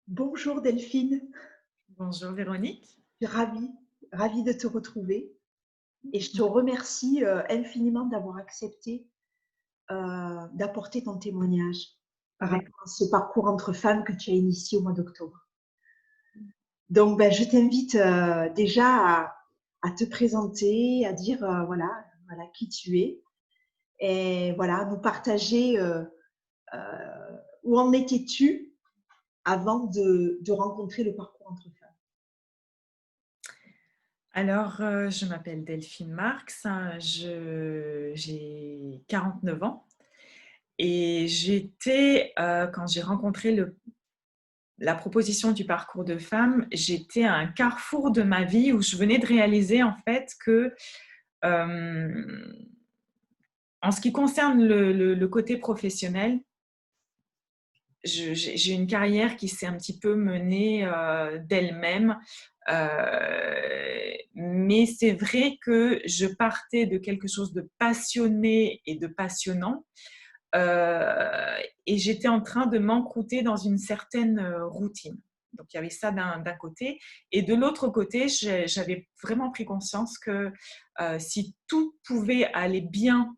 Bonjour Delphine, Bonjour Véronique. je suis ravie de te retrouver et je te remercie infiniment d'avoir accepté d'apporter ton témoignage par Avec... rapport à ce parcours entre femmes que tu as initié au mois d'octobre. Donc, ben, je t'invite déjà à te présenter, à dire voilà qui tu es et voilà, nous partager où en étais-tu avant de rencontrer le parcours entre femmes. Alors, je m'appelle Delphine Marx, hein, j'ai 49 ans et quand j'ai rencontré la proposition du parcours de femme, j'étais à un carrefour de ma vie où je venais de réaliser en fait que, euh, en ce qui concerne le côté professionnel, j'ai une carrière qui s'est un petit peu menée d'elle-même. Mais c'est vrai que je partais de quelque chose de passionné et de passionnant. euh, et j'étais en train de m'encrouter dans une certaine routine. Donc il y avait ça d'un côté. Et de l'autre côté, j'avais vraiment pris conscience que si tout pouvait aller bien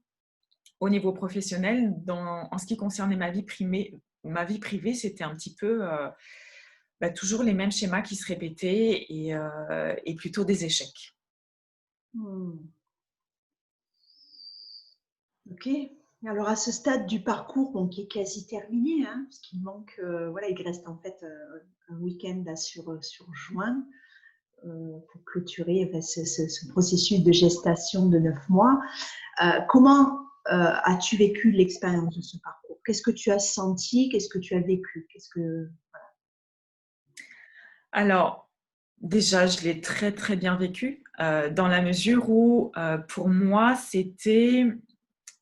au niveau professionnel, en ce qui concernait ma vie privée, c'était un petit peu toujours les mêmes schémas qui se répétaient et plutôt des échecs. Hmm. Ok. Alors à ce stade du parcours, bon, qui est quasi terminé, hein, parce qu'il manque, voilà, il reste en fait un week-end là, sur juin pour clôturer enfin, ce processus de gestation de 9 mois. Comment as-tu vécu l'expérience de ce parcours? Qu'est-ce que tu as senti? Qu'est-ce que tu as vécu? Qu'est-ce que Alors, déjà, je l'ai très, très bien vécu dans la mesure où, pour moi,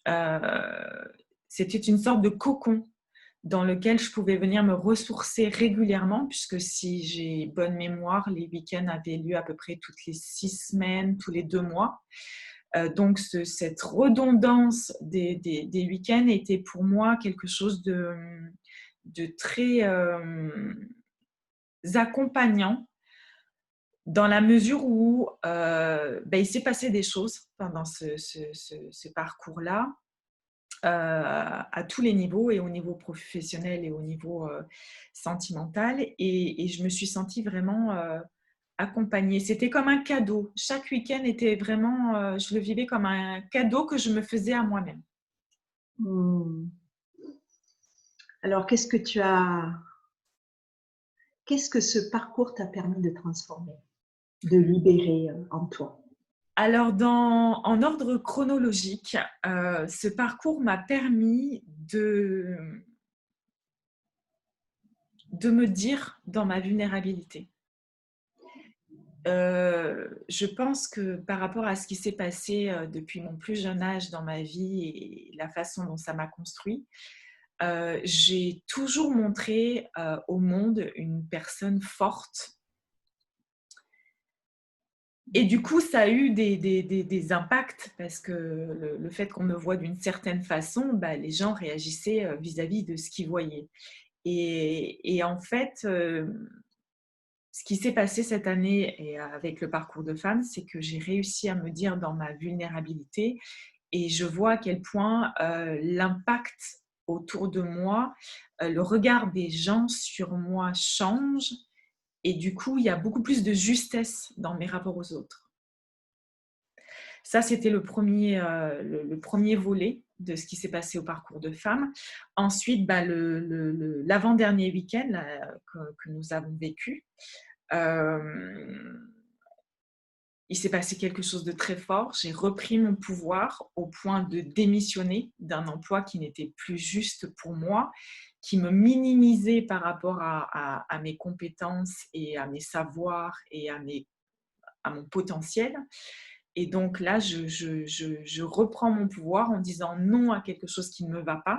euh, c'était une sorte de cocon dans lequel je pouvais venir me ressourcer régulièrement, puisque si j'ai bonne mémoire, les week-ends avaient lieu à peu près toutes les 6 semaines, tous les 2 mois. Donc, cette redondance des week-ends était pour moi quelque chose de très accompagnant dans la mesure où il s'est passé des choses pendant ce parcours-là, à tous les niveaux, et au niveau professionnel et au niveau sentimental. Et je me suis sentie vraiment accompagnée. C'était comme un cadeau. Chaque week-end était vraiment, je le vivais comme un cadeau que je me faisais à moi-même. Hmm. Alors qu'est-ce que ce parcours t'a permis de transformer, de libérer en toi? Alors, en ordre chronologique, ce parcours m'a permis de me dire dans ma vulnérabilité. Je pense que par rapport à ce qui s'est passé depuis mon plus jeune âge dans ma vie et la façon dont ça m'a construit, j'ai toujours montré au monde une personne forte. Et du coup, ça a eu des impacts parce que le fait qu'on me voit d'une certaine façon, les gens réagissaient vis-à-vis de ce qu'ils voyaient. Et en fait, ce qui s'est passé cette année et avec le parcours de femme, c'est que j'ai réussi à me dire dans ma vulnérabilité, et je vois à quel point l'impact autour de moi, le regard des gens sur moi change, et du coup, il y a beaucoup plus de justesse dans mes rapports aux autres. Ça, c'était le premier volet de ce qui s'est passé au parcours de femme. Ensuite, l'avant-dernier week-end là, que nous avons vécu, euh, il s'est passé quelque chose de très fort. J'ai repris mon pouvoir au point de démissionner d'un emploi qui n'était plus juste pour moi, qui me minimisait par rapport à mes compétences et à mes savoirs et à mon potentiel. Et donc là, je reprends mon pouvoir en disant non à quelque chose qui ne me va pas.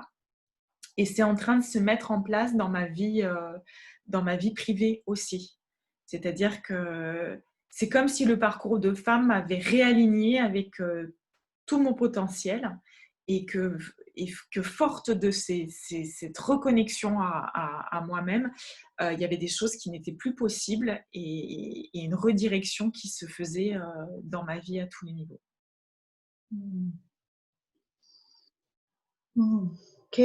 Et c'est en train de se mettre en place dans ma vie privée aussi. C'est-à-dire que c'est comme si le parcours de femme m'avait réaligné avec tout mon potentiel, et que et que forte de cette reconnexion à moi-même, il y avait des choses qui n'étaient plus possibles et une redirection qui se faisait dans ma vie à tous les niveaux. Ok.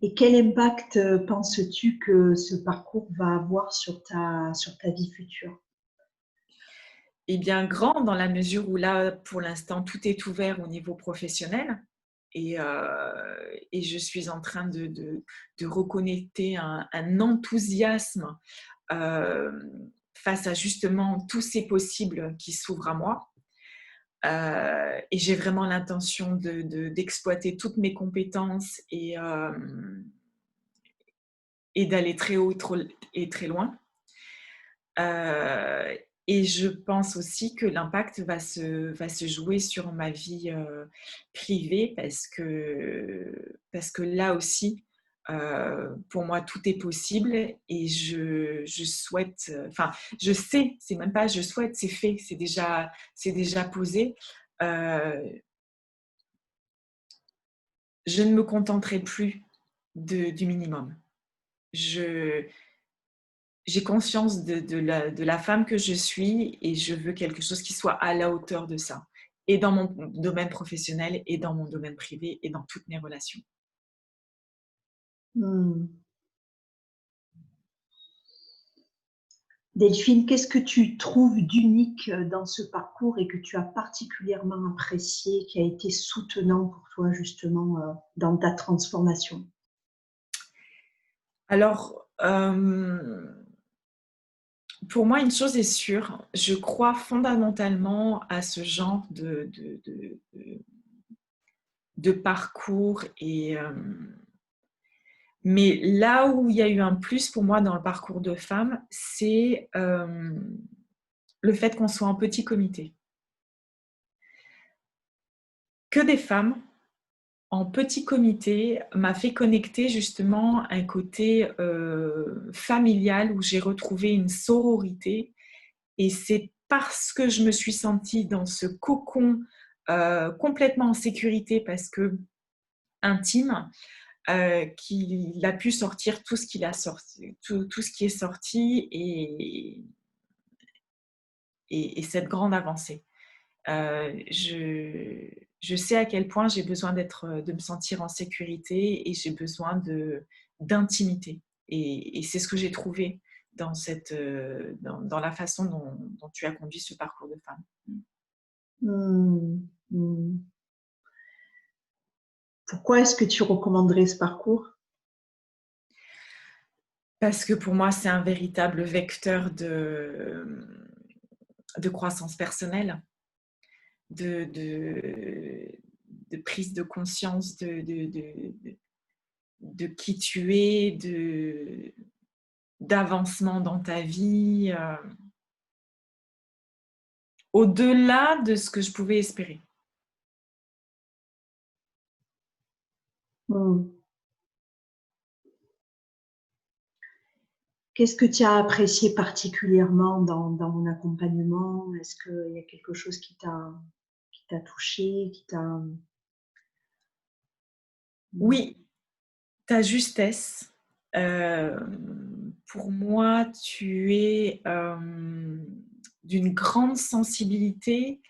Et quel impact penses-tu que ce parcours va avoir sur ta vie future? Eh bien, grand dans la mesure où là, pour l'instant, tout est ouvert au niveau professionnel. Et je suis en train de reconnecter un enthousiasme face à justement tous ces possibles qui s'ouvrent à moi. Et j'ai vraiment l'intention d'exploiter toutes mes compétences et d'aller très haut et très loin. Et je pense aussi que l'impact va se jouer sur ma vie privée parce que là aussi, pour moi, tout est possible et je souhaite, enfin, je sais, c'est même pas je souhaite, c'est fait, c'est déjà posé. Je ne me contenterai plus du minimum. J'ai conscience de la femme que je suis et je veux quelque chose qui soit à la hauteur de ça. Et dans mon domaine professionnel, et dans mon domaine privé, et dans toutes mes relations. Delphine, qu'est-ce que tu trouves d'unique dans ce parcours et que tu as particulièrement apprécié, qui a été soutenant pour toi justement dans ta transformation? Alors, pour moi, une chose est sûre, je crois fondamentalement à ce genre de parcours. Mais là où il y a eu un plus pour moi dans le parcours de femme, c'est le fait qu'on soit en petit comité. Que des femmes en petit comité m'a fait connecter justement un côté familial où j'ai retrouvé une sororité. Et c'est parce que je me suis sentie dans ce cocon complètement en sécurité parce que intime, qu'il a pu sortir tout ce qu'il a sorti, tout ce qui est sorti et cette grande avancée. Je sais à quel point j'ai besoin de me sentir en sécurité et j'ai besoin d'intimité. Et c'est ce que j'ai trouvé dans la façon dont tu as conduit ce parcours de femme. Pourquoi est-ce que tu recommanderais ce parcours? Parce que pour moi, c'est un véritable vecteur de croissance personnelle, de prise de conscience de qui tu es, d'avancement dans ta vie, au-delà de ce que je pouvais espérer. Qu'est-ce que tu as apprécié particulièrement dans mon accompagnement? Est-ce qu'il y a quelque chose qui t'a touché, qui t'a... Oui, ta justesse. Pour moi, tu es d'une grande sensibilité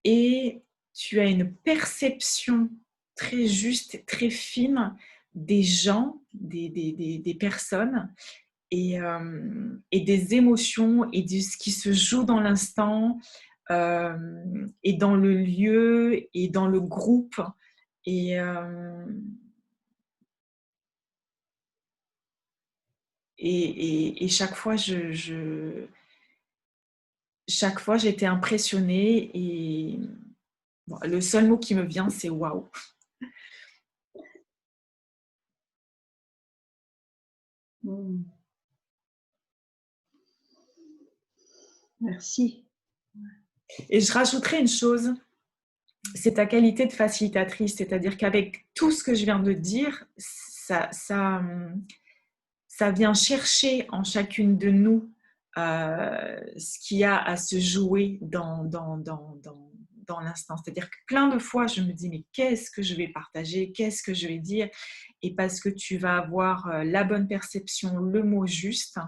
et tu as une perception très juste, très fine des gens, des personnes et des émotions et de ce qui se joue dans l'instant et dans le lieu et dans le groupe. Et chaque fois, chaque fois, j'étais impressionnée et bon, le seul mot qui me vient, c'est waouh. Merci. Et je rajouterais une chose, c'est ta qualité de facilitatrice, c'est-à-dire qu'avec tout ce que je viens de dire, ça vient chercher en chacune de nous ce qu'il y a à se jouer dans dans l'instant. C'est-à-dire que plein de fois, je me dis, mais qu'est-ce que je vais partager? Qu'est-ce que je vais dire? Et parce que tu vas avoir la bonne perception, le mot juste,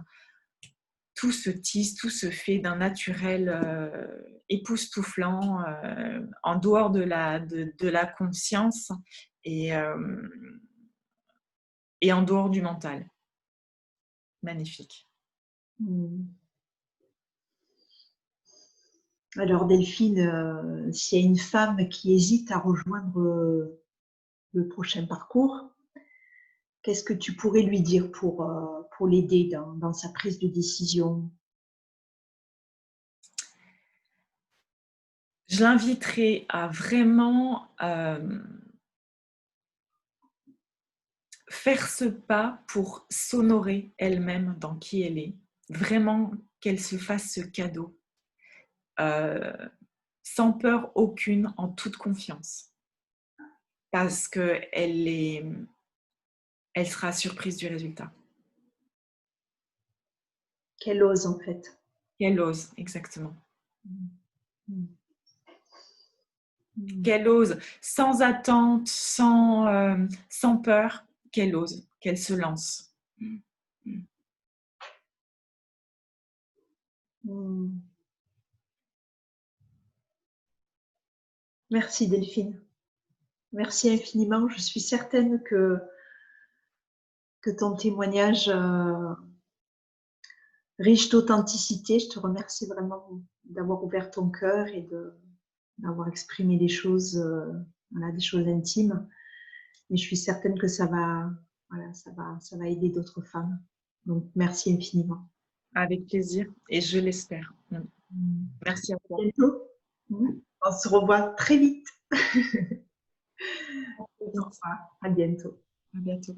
tout se tisse, tout se fait d'un naturel époustouflant, en dehors de la conscience et, et en dehors du mental. Magnifique. Alors Delphine, s'il y a une femme qui hésite à rejoindre le prochain parcours, qu'est-ce que tu pourrais lui dire pour l'aider dans sa prise de décision? Je l'inviterai à vraiment faire ce pas pour s'honorer elle-même dans qui elle est. Vraiment qu'elle se fasse ce cadeau. Sans peur aucune, en toute confiance. Parce qu'elle sera surprise du résultat. Qu'elle ose en fait. Qu'elle ose, exactement. Qu'elle ose, sans attente, sans peur, qu'elle ose, qu'elle se lance. Merci Delphine. Merci infiniment. Je suis certaine que ton témoignage riche d'authenticité. Je te remercie vraiment d'avoir ouvert ton cœur et d'avoir exprimé des choses, des choses intimes. Mais je suis certaine que ça va aider d'autres femmes. Donc, merci infiniment. Avec plaisir, et je l'espère. Merci à toi. À bientôt. On se revoit très vite. Au revoir. À bientôt. À bientôt.